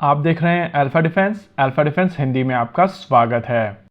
आप देख रहे हैं अल्फा डिफेंस हिंदी में आपका स्वागत है।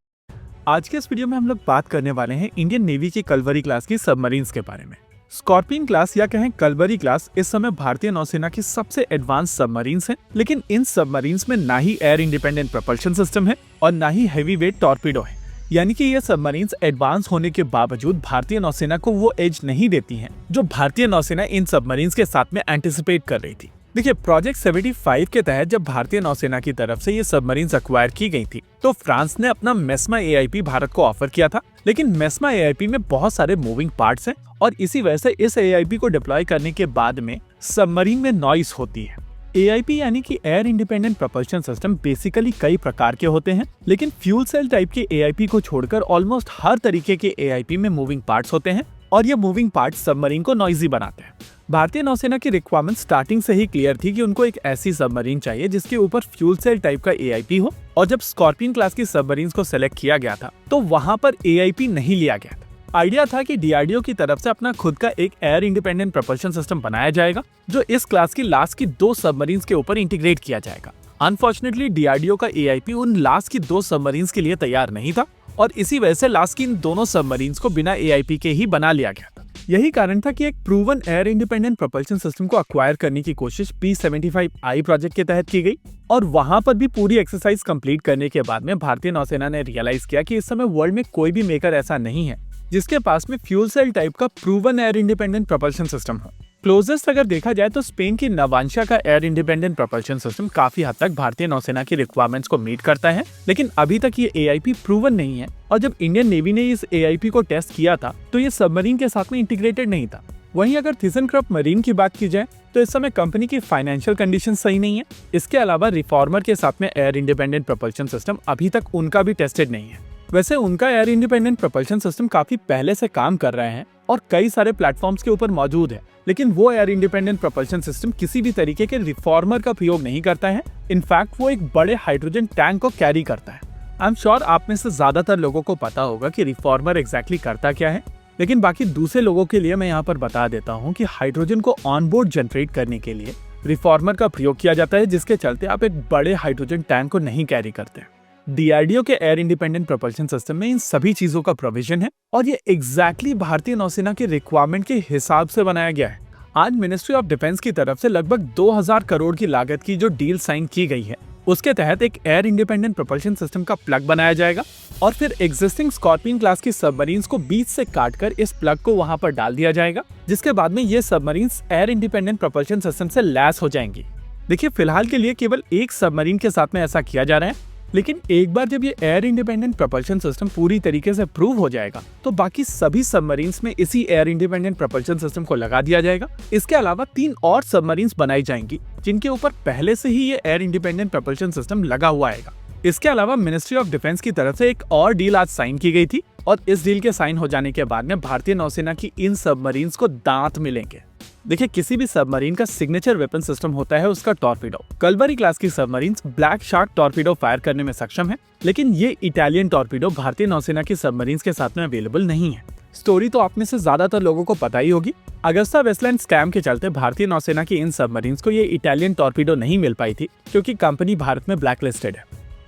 आज के इस वीडियो में हम लोग बात करने वाले हैं इंडियन नेवी की कलवरी क्लास की सबमरीन्स के बारे में। स्कॉर्पियन क्लास या कहें कलवरी क्लास इस समय भारतीय नौसेना की सबसे एडवांस सबमरीन्स हैं, लेकिन इन सबमरीन्स में ना ही एयर इंडिपेंडेंट प्रोपल्शन सिस्टम है और ना ही हैवी वेट टॉर्पीडो है। यानी कि ये सबमरीन्स एडवांस होने के बावजूद भारतीय नौसेना को वो एज नहीं देती हैं जो भारतीय नौसेना इन सबमरीन्स के साथ में एंटिसिपेट कर रही थी। देखिए, प्रोजेक्ट 75 के तहत जब भारतीय नौसेना की तरफ से ये सबमरीन्स एक्वायर की गई थी तो फ्रांस ने अपना मेस्मा एआईपी भारत को ऑफर किया था, लेकिन मेस्मा एआईपी में बहुत सारे मूविंग पार्ट्स हैं और इसी वजह से इस एआईपी को डिप्लॉय करने के बाद में सबमरीन में नॉइस होती है। एआईपी यानी कि air independent propulsion system basically कई प्रकार के होते हैं, लेकिन फ्यूल सेल टाइप के एआईपी को छोड़कर ऑलमोस्ट हर तरीके के एआईपी में मूविंग पार्ट्स होते हैं और ये मूविंग पार्ट्स सबमरीन को नॉइजी बनाते हैं। भारतीय नौसेना की रिक्वायरमेंट स्टार्टिंग से ही क्लियर थी कि उनको एक ऐसी सबमरीन चाहिए जिसके ऊपर फ्यूल सेल टाइप का एआईपी हो, और जब स्कॉर्पियन क्लास की सबमरीन्स को सिलेक्ट किया गया था तो वहां पर एआईपी नहीं लिया गया था। आइडिया था कि डीआरडीओ की तरफ से अपना खुद का एक एयर इंडिपेंडेंट प्रोपल्शन सिस्टम बनाया जाएगा जो इस क्लास की लास्ट की 2 सबमरीन्स के ऊपर इंटीग्रेट किया जाएगा। अनफॉर्चुनेटली डीआरडीओ का एआईपी उन लास्ट की 2 सबमरीन्स के लिए तैयार नहीं था और इसी वजह से लास्ट की इन दोनों सबमरीन्स को बिना एआईपी के ही बना लिया गया था। यही कारण था कि एक proven air independent propulsion system को अक्वायर करने की कोशिश P75I प्रोजेक्ट के तहत की गई और वहां पर भी पूरी एक्सरसाइज कंप्लीट करने के बाद में भारतीय नौसेना ने रियलाइज किया कि इस समय वर्ल्ड में कोई भी मेकर ऐसा नहीं है जिसके पास में फ्यूल सेल टाइप का proven air independent propulsion system हो। क्लोजेस्ट अगर देखा जाए तो स्पेन की नवांशा का एयर इंडिपेंडेंट प्रोपल्शन सिस्टम काफी हद तक भारतीय नौसेना की रिक्वायरमेंट्स को मीट करता है, लेकिन अभी तक ये एआईपी प्रूवन नहीं है और जब इंडियन नेवी ने इस एआईपी को टेस्ट किया था तो ये सबमरीन के साथ में इंटीग्रेटेड नहीं था। वहीं अगर थीसेनक्रॉफ्ट मरीन की बात की जाए तो इस समय कंपनी की फाइनेंशियल कंडीशन सही नहीं है। इसके अलावा रिफॉर्मर के साथ में एयर इंडिपेंडेंट प्रोपल्शन सिस्टम अभी तक उनका भी टेस्टेड नहीं है। वैसे उनका एयर इंडिपेंडेंट प्रोपल्शन सिस्टम काफी पहले से काम कर रहे हैं और कई सारे प्लेटफॉर्म्स के ऊपर मौजूद है, लेकिन वो एयर इंडिपेंडेंट प्रोपल्शन सिस्टम किसी भी तरीके के रिफॉर्मर का प्रयोग नहीं करता है। इनफैक्ट वो एक बड़े हाइड्रोजन टैंक को कैरी करता है। आई एम श्योर आप में से ज्यादातर लोगों को पता होगा कि रिफॉर्मर एग्जैक्टली करता क्या है, लेकिन बाकी दूसरे लोगों के लिए मैं यहाँ पर बता देता हूँ कि हाइड्रोजन को ऑनबोर्ड जनरेट करने के लिए रिफॉर्मर का प्रयोग किया जाता है, जिसके चलते आप एक बड़े हाइड्रोजन टैंक को नहीं कैरी करते। डीआरडीओ के एयर इंडिपेंडेंट प्रोपल्शन सिस्टम में इन सभी चीजों का प्रोविजन है और ये एग्जैक्टली भारतीय नौसेना के रिक्वायरमेंट के हिसाब से बनाया गया है। आज मिनिस्ट्री ऑफ डिफेंस की तरफ से लगभग 2000 करोड़ की लागत की जो डील साइन की गई है उसके तहत एक एयर इंडिपेंडेंट प्रोपल्शन सिस्टम का प्लग बनाया जाएगा और फिर एग्जिस्टिंग स्कॉर्पियन क्लास की सबमरीन्स को बीच से काटकर इस प्लग को वहां पर डाल दिया जाएगा, जिसके बाद में ये submarines air independent propulsion system से लैस हो जाएंगी। देखिए, फिलहाल के लिए केवल एक सबमरीन के साथ में ऐसा किया जा रहा है, लेकिन एक बार जब ये एयर इंडिपेंडेंट प्रोपल्शन सिस्टम पूरी तरीके से प्रूव हो जाएगा तो बाकी सभी सबमरीन्स में इसी एयर इंडिपेंडेंट प्रोपल्शन सिस्टम को लगा दिया जाएगा। इसके अलावा 3 और सबमरीन्स बनाई जाएंगी जिनके ऊपर पहले से ही ये एयर इंडिपेंडेंट प्रोपल्शन सिस्टम लगा हुआ आएगा। इसके अलावा मिनिस्ट्री ऑफ डिफेंस की तरफ से एक और डील आज साइन की गई थी और इस डील के साइन हो जाने के बाद में भारतीय नौसेना की इन सबमरीन्स को दांत मिलेंगे। देखिए, किसी भी सबमरीन का सिग्नेचर वेपन सिस्टम होता है उसका टॉर्पीडो। कलवरी क्लास की submarines black shark torpedo fire करने में सक्षम है, लेकिन ये इटालियन टॉर्पीडो भारतीय नौसेना की सबमरीन्स के साथ में अवेलेबल नहीं है। स्टोरी तो आप में से ज्यादातर लोगों को पता ही होगी। अगस्ता वेस्टलैंड स्कैम के चलते भारतीय नौसेना की इन सबमरीन्स को ये इटालियन टॉर्पीडो नहीं मिल पाई थी क्योंकि कंपनी भारत में ब्लैक लिस्टेड है।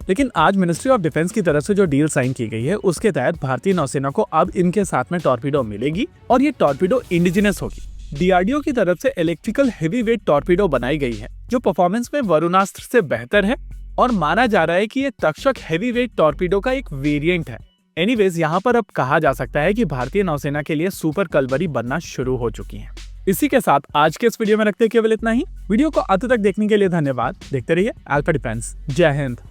लेकिन आज मिनिस्ट्री ऑफ डिफेंस की तरफ से जो डील साइन की गई है उसके तहत भारतीय नौसेना को अब इनके साथ में टॉर्पीडो मिलेगी और ये टॉर्पीडो इंडिजिनस होगी। डीआरडीओ की तरफ से इलेक्ट्रिकल हेवी वेट टॉर्पीडो बनाई गई है जो परफॉर्मेंस में वरुणास्त्र से बेहतर है और माना जा रहा है कि ये तक्षक हेवी वेट टॉर्पीडो का एक वेरिएंट है। एनीवेज, यहाँ पर अब कहा जा सकता है कि भारतीय नौसेना के लिए सुपर कलवरी बनना शुरू हो चुकी है। इसी के साथ आज के इस वीडियो में रखते केवल इतना ही। वीडियो को अंत तक देखने के लिए धन्यवाद। देखते रहिए अल्फा डिफेंस। जय हिंद।